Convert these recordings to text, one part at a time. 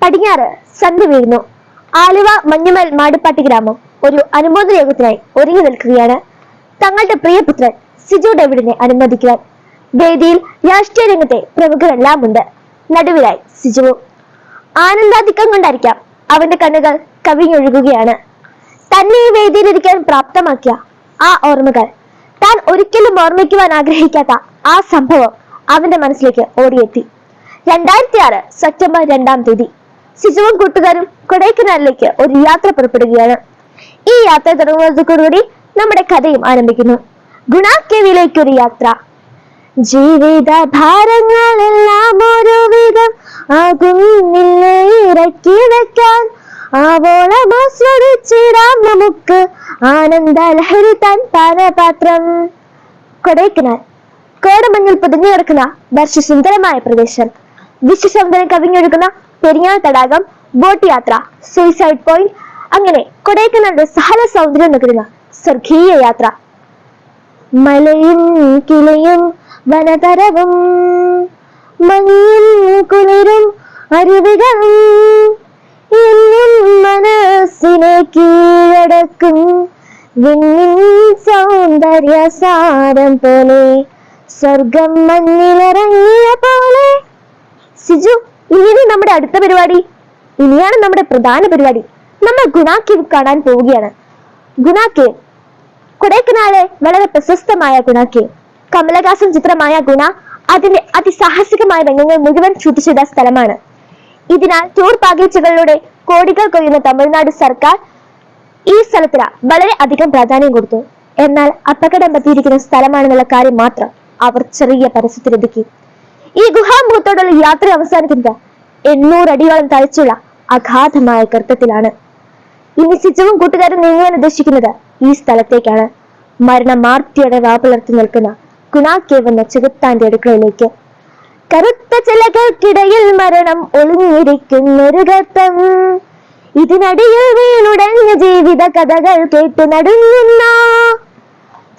പടിഞ്ഞാറ് സന്ധ്യ വീഴുന്നു. ആലുവ മഞ്ഞുമൽ മാടിപ്പാട്ടി ഗ്രാമം ഒരു അനുമോദന യോഗത്തിനായി ഒരുങ്ങി നിൽക്കുകയാണ്. തങ്ങളുടെ പ്രിയപുത്രൻ സിജു ഡേവിഡിനെ അനുമോദിക്കുവാൻ വേദിയിൽ രാഷ്ട്രീയ രംഗത്തെ പ്രമുഖരെല്ലാം ഉണ്ട്. നടുവിലായി സിജുവും. ആനന്ദാധിക്യം കൊണ്ടായിരിക്കാം അവന്റെ കണ്ണുകൾ കവിഞ്ഞൊഴുകുകയാണ്. തന്നെ ഈ വേദിയിലിരിക്കാൻ പ്രാപ്തമാക്കിയ ആ ഓർമ്മകൾ, താൻ ഒരിക്കലും ഓർമ്മിക്കുവാൻ ആഗ്രഹിക്കാത്ത ആ സംഭവം അവന്റെ മനസ്സിലേക്ക് ഓടിയെത്തി. 2006 സെപ്റ്റംബർ 2-ാം തീയതി സിജുവും കൂട്ടുകാരും കൊടൈക്കനാലിലേക്ക് ഒരു യാത്ര പുറപ്പെടുകയാണ്. ഈ യാത്ര തുടങ്ങുന്നതോടുകൂടി നമ്മുടെ കഥയും ആരംഭിക്കുന്നു. ഗുണാക്കേവിലേക്ക് ഒരു യാത്ര. ജീവിത ഭാരങ്ങളെല്ലാം ഒരുവിധം ആകുന്നില്ലേ ഇറക്കി വെക്കാൻ, ആവോളം ആസ്വദിച്ചിടാം നമുക്ക് ആനന്ദ ലഹരി താൻ പാനപാത്രം. കൊടൈക്കനാൽ കോടമഞ്ഞിൽ പൊതിഞ്ഞു കിടക്കുന്ന വർഷസുന്ദരമായ പ്രദേശം. വിശ്വസൗന്ദര്യം കവിഞ്ഞൊഴുകുന്ന പെരിയാർ തടാകം, ബോട്ട് യാത്ര, സൂയിസൈഡ് പോയിന്റ്, അങ്ങനെ കൊടൈക്കനാലിന്റെ സഹല സൗന്ദര്യം നുകരുന്ന സ്വർഗീയ യാത്ര. മലയും കിളിയും വനതരവും മഞ്ഞും കുളിരും അരുവികളും എന്നും മനസ്സിനെ കീഴടക്കും വിണ്ണിൻ സൗന്ദര്യ സാരം പോലെ, സ്വർഗം മഞ്ഞിലിറങ്ങിയ പോലെ. സിജു, ഇനി നമ്മുടെ അടുത്ത പരിപാടി, ഇനിയാണ് നമ്മുടെ പ്രധാന പരിപാടി. നമ്മൾ ഗുണ കേവ് കാണാൻ പോവുകയാണ്. ഗുണ കേവ്, കൊടൈക്കനാലെ വളരെ പ്രശസ്തമായ ഗുണ കേവ്. കമലഹാസൻ ചിത്രമായ ഗുണ അതിന്റെ അതിസാഹസികമായ രംഗങ്ങൾ മുഴുവൻ ഷൂട്ട് ചെയ്ത സ്ഥലമാണ്. ഇതിനാൽ ടൂർ പാക്കേജുകളിലൂടെ കോടികൾ കൊയ്യുന്ന തമിഴ്നാട് സർക്കാർ ഈ സ്ഥലത്തിന് വളരെ അധികം പ്രാധാന്യം കൊടുത്തു. എന്നാൽ അപകടം പറ്റിയിരിക്കുന്ന സ്ഥലമാണെന്നുള്ള കാര്യം മാത്രം അവർ ചെറിയ പരസ്യത്തിലൊതുക്കി. ഈ ഗുഹാമുഖത്തോടുള്ള യാത്ര അവസാനിക്കുന്നത് 800 അടിയോളം താഴ്ചയുള്ള അഗാധമായ ഗർത്തത്തിലാണ്. ഇനി സിജുവും കൂട്ടുകാരും നീങ്ങാൻ ഉദ്ദേശിക്കുന്നത് ഈ സ്ഥലത്തേക്കാണ്. മരണമാർത്തിയുടെ വാപിളർത്തി നിൽക്കുന്ന ഗുണ കേവ് എന്ന ചെകുത്താന്റെ അടുക്കളയിലേക്ക്. കറുത്ത ചിലകൾക്കിടയിൽ മരണം ഒളിഞ്ഞിരിക്കുന്നൊരു ഗർത്തം, ഇതിനടിയിൽ വീണുടഞ്ഞ ജീവിത കഥകൾ കേട്ടു നടുങ്ങുന്ന.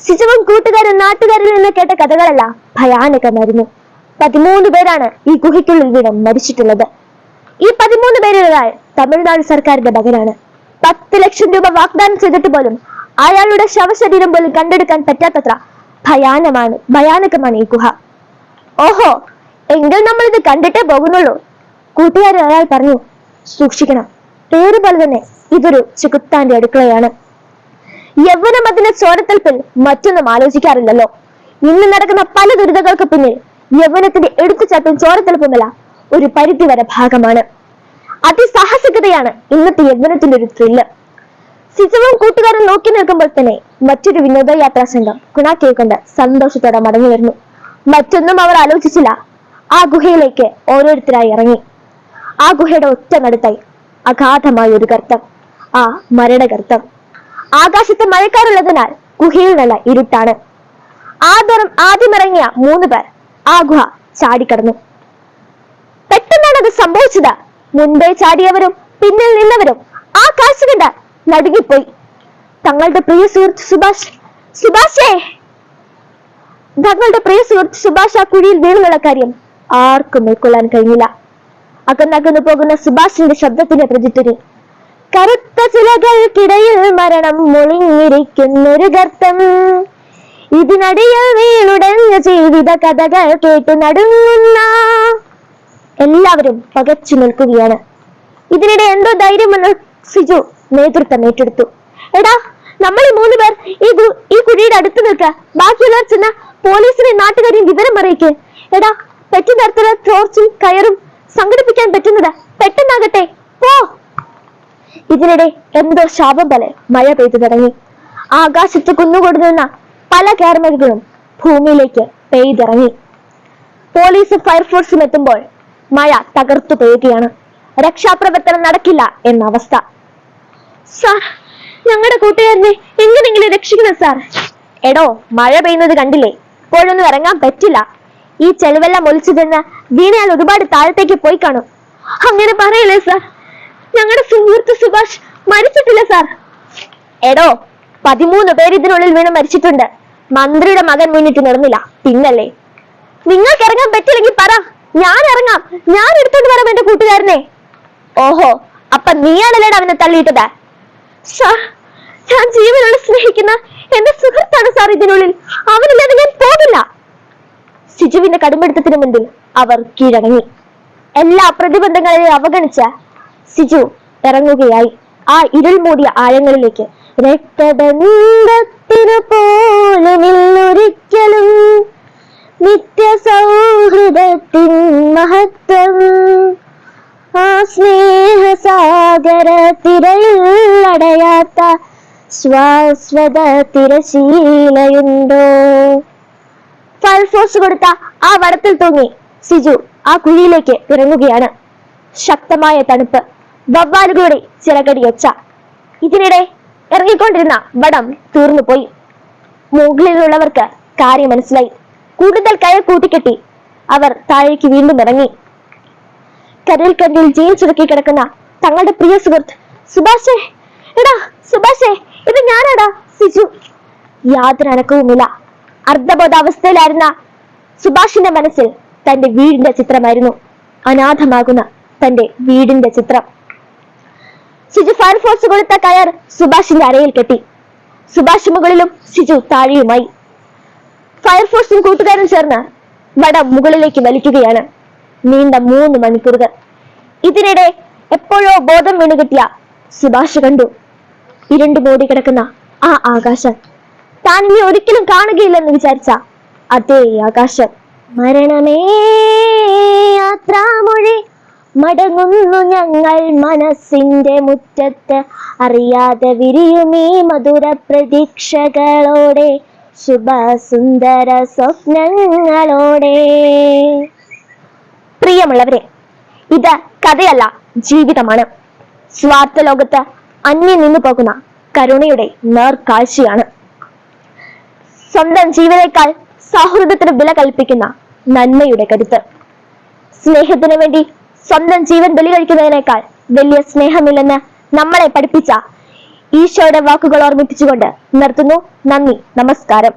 സിജുവും കൂട്ടുകാരും നാട്ടുകാരിൽ നിന്ന് കേട്ട കഥകളല്ല ഭയാനകമായിരുന്നു. 13 പേരാണ് ഈ ഗുഹയ്ക്കുള്ളിൽ വീണ് മരിച്ചിട്ടുള്ളത്. ഈ 13 പേരിലൊരാൾ തമിഴ്നാട് സർക്കാരിന്റെ മകനാണ്. 10 ലക്ഷം രൂപ വാഗ്ദാനം ചെയ്തിട്ട് പോലും അയാളുടെ ശവശരീരം പോലും കണ്ടെടുക്കാൻ പറ്റാത്തത്ര ഭയാനകമാണ് ഈ ഗുഹ. ഓഹോ, എങ്കിൽ നമ്മൾ ഇത് കണ്ടിട്ടേ പോകുന്നുള്ളൂ. കൂട്ടുകാരൻ അയാൾ പറഞ്ഞു. സൂക്ഷിക്കണം, പേര് പോലെ തന്നെ ഇതൊരു ചെകുത്താന്റെ അടുക്കളയാണ്. യൗവനം അതിന്റെ ചോരത്തൽപ്പിൽ മറ്റൊന്നും ആലോചിക്കാറില്ലല്ലോ. ഇന്ന് നടക്കുന്ന പല ദുരിതങ്ങൾക്ക് പിന്നിൽ യൗവനത്തിന്റെ എടുത്തുചാട്ടും ചോരത്തൽപ്പുമല്ല ഒരു പരിധിവരെ ഭാഗമാണ്. അതിസാഹസികതയാണ് ഇന്നത്തെ യൗവനത്തിന്റെ ഒരു ത്രില്ല്. സിജുവും കൂട്ടുകാരും നോക്കി നിൽക്കുമ്പോൾ തന്നെ മറ്റൊരു വിനോദയാത്രാ സംഘം ഗുണ കേവ് കൊണ്ട് സന്തോഷത്തോടെ മടങ്ങി വരുന്നു. മറ്റൊന്നും അവർ ആലോചിച്ചില്ല. ആ ഗുഹയിലേക്ക് ഓരോരുത്തരായി ഇറങ്ങി. ആ ഗുഹയുടെ ഒറ്റ നടുത്തായി അഗാധമായ ഒരു ഗർത്തം, ആ മരണഗർത്തം. ആകാശത്ത് മഴക്കാറുള്ളതിനാൽ ഗുഹയിൽ നല്ല ഇരുട്ടാണ്. ആദ്യമിറങ്ങിയ 3 പേർ ആ ഗുഹ ചാടിക്കടന്നു. പെട്ടെന്നാണ് അത് സംഭവിച്ചത്. മുൻപേ ചാടിയവരും പിന്നിൽ നിന്നവരും ആ കാഴ്ച കണ്ട് നടുങ്ങിപ്പോയി. തങ്ങളുടെ പ്രിയ സുഹൃത്ത് സുഭാഷ് ആ കുഴിയിൽ വീണെന്നുള്ള കാര്യം ആർക്കും ഉൾക്കൊള്ളാൻ കഴിഞ്ഞില്ല. അകന്നകന്നു പോകുന്ന സുഭാഷിന്റെ ശബ്ദത്തിന്റെ പ്രതിധ്വനി. കറുത്ത ചിലകൾക്കിടയിൽ മരണം ഒളിഞ്ഞിരിക്കുന്നൊരു ഗർത്തം, ഇതിനടിയിൽ വീണുടഞ്ഞ ജീവിത കഥകൾ കേട്ടു നടുങ്ങുന്ന. എല്ലാവരും പകച്ചു നിൽക്കുകയാണ്. ഇതിനിടെ എന്തോ ധൈര്യമെന്ന് സിജു നേതൃത്വം ഏറ്റെടുത്തു. എടാ, നമ്മൾ ഈ 3 പേർ ഈ കുഴിയുടെ അടുത്ത് നിൽക്കുക. ബാക്കിയുള്ളവർ ചെന്ന പോലീസിനെ നാട്ടുകാരെയും വിവരം പറയിക്ക്. എടാ, പെറ്റി നിർത്തുന്ന ടോർച്ചും കയറും സംഘടിപ്പിക്കാൻ പറ്റുന്നത് പെട്ടെന്നാകട്ടെ, പോ. ഇതിനിടെ എന്തോ ശാപം പോലെ മഴ പെയ്തു തുടങ്ങി. ആകാശത്ത് കുന്നുകൊണ്ടു നിന്ന പല കാർമേഘങ്ങളും ഭൂമിയിലേക്ക് പെയ്തിറങ്ങി. പോലീസും ഫയർഫോഴ്സും എത്തുമ്പോൾ മഴ തകർത്തു പെയ്യുകയാണ്. രക്ഷാപ്രവർത്തനം നടക്കില്ല എന്ന അവസ്ഥ. സാർ, ഞങ്ങളുടെ കൂട്ടുകാരനെ എങ്ങനെയെങ്കിലും രക്ഷിക്കണം സാർ. എടോ, മഴ പെയ്യുന്നത് കണ്ടില്ലേ? ഇപ്പോഴൊന്നും ഇറങ്ങാൻ പറ്റില്ല. ഈ ചെളിവെള്ളം ഒലിച്ചു നിന്ന് വീണയാൽ ഒരുപാട് താഴത്തേക്ക് പോയി കാണും. അങ്ങനെ പറയല്ലേ സാർ, ഞങ്ങളുടെ സുഹൃത്ത് സുഭാഷ് മരിച്ചിട്ടില്ല സാർ. എടോ, 13 പേര് ഇതിനുള്ളിൽ വീണ് മരിച്ചിട്ടുണ്ട്. മന്ത്രിയുടെ മകൻ മുന്നിട്ട് നടന്നില്ല പിന്നല്ലേ? നിങ്ങൾക്ക് ഇറങ്ങാൻ പറ്റില്ലെങ്കിൽ പറ, ഞാൻ ഇറങ്ങാം. ഞാൻ എടുത്തോണ്ട് വരാം എന്റെ കൂട്ടുകാരനെ. ഓഹോ, അപ്പൊ നീയാണല്ലേടാ അവനെ തള്ളിയിട്ടത്? സാർ, ഞാൻ ജീവനുള്ള സ്നേഹിക്കുന്ന എന്റെ സുഹൃത്താണ് സാർ ഇതിനുള്ളിൽ. അവനില്ലാതെ ഞാൻ പോകില്ല. സിജുവിന്റെ കടുംപിടുത്തത്തിന് മുൻപിൽ അവർ കീഴടങ്ങി. എല്ലാ പ്രതിബന്ധങ്ങളെയും അവഗണിച്ച സിജു ഇറങ്ങുകയായി ആ ഇരുൾ മൂടിയ ആഴങ്ങളിലേക്ക്. രക്തബന്ധത്തിനു പോലുമില്ലൊരിക്കലും നിത്യ സൗഹൃദത്തിൻ മഹത്വം, ആ സ്നേഹസാഗര തിരയിലടയാത്ത ശ്വാശ്വത തിരശീലയുണ്ടോ? ഫയർഫോഴ്സ് കൊടുത്ത ആ വടത്തിൽ തൂങ്ങി സിജു ആ കുഴിയിലേക്ക് ഇറങ്ങുകയാണ്. ശക്തമായ തണുപ്പ്, വവ്വാലുകളുടെ ചിറകടിയൊച്ച. ഇതിനിടെ ഇറങ്ങിക്കൊണ്ടിരുന്ന വടം തീർന്നുപോയി. മുകളിലുള്ളവർക്ക് കാര്യം മനസ്സിലായി. കൂടുതൽ കയർ കൂട്ടിക്കെട്ടി അവർ താഴേക്ക് വീണ്ടും ഇറങ്ങി. കരയിൽ കണ്ടിൽ ജയിൽ ചുരുക്കി കിടക്കുന്ന തങ്ങളുടെ പ്രിയ സുഹൃത്ത് സുഭാഷേ, എടാ സുഭാഷേ, ഇത് ഞാനാടാ സിജു. യാതൊരു അനക്കവുമില്ല. അർദ്ധബോധാവസ്ഥയിലായിരുന്ന സുഭാഷിന്റെ മനസ്സിൽ തന്റെ വീടിന്റെ ചിത്രമായിരുന്നു. അനാഥമാകുന്ന തന്റെ വീടിന്റെ ചിത്രം. സിജു ഫയർഫോഴ്സ് കൊടുത്ത കയർ സുഭാഷിന്റെ അരയിൽ കെട്ടി. സുഭാഷ് മുകളിലും സിജു താഴെയുമായി. ഫയർഫോഴ്സും കൂട്ടുകാരും ചേർന്ന് വടം മുകളിലേക്ക് വലിക്കുകയാണ്. നീണ്ട 3 മണിക്കൂറുകൾ. ഇതിനിടെ എപ്പോഴോ ബോധം വീണുകിട്ടിയ സുഭാഷ് കണ്ടു ഇരുണ്ടു മൂടി കിടക്കുന്ന ആ ആകാശം. താൻ ഇനി ഒരിക്കലും കാണുകയില്ലെന്ന് വിചാരിച്ച അതേ ആകാശം. മരണമേ യാത്രാമൊഴി, മടങ്ങുന്നു ഞങ്ങൾ മനസ്സിന്റെ മുറ്റത്ത്, അറിയാതെ വിരിയുമീ മധുര പ്രതീക്ഷകളോടെ, ശുഭസുന്ദര സ്വപ്നങ്ങളോടെ. പ്രിയമുള്ളവരെ, ഇത് കഥയല്ല, ജീവിതമാണ്. സ്വാർത്ഥ ലോകത്ത് അന്യം നിന്നു പോകുന്ന കരുണയുടെ നേർക്കാഴ്ചയാണ്. സ്വന്തം ജീവനേക്കാൾ സൗഹൃദത്തിന് വില കൽപ്പിക്കുന്ന നന്മയുടെ കരുത്ത്. സ്നേഹത്തിന് വേണ്ടി സ്വന്തം ജീവൻ ബലി കഴിക്കുന്നതിനേക്കാൾ വലിയ സ്നേഹമില്ലെന്ന് നമ്മളെ പഠിപ്പിച്ച ഈശോയുടെ വാക്കുകൾ ഓർമ്മിപ്പിച്ചുകൊണ്ട് നിർത്തുന്നു. നന്ദി, നമസ്കാരം.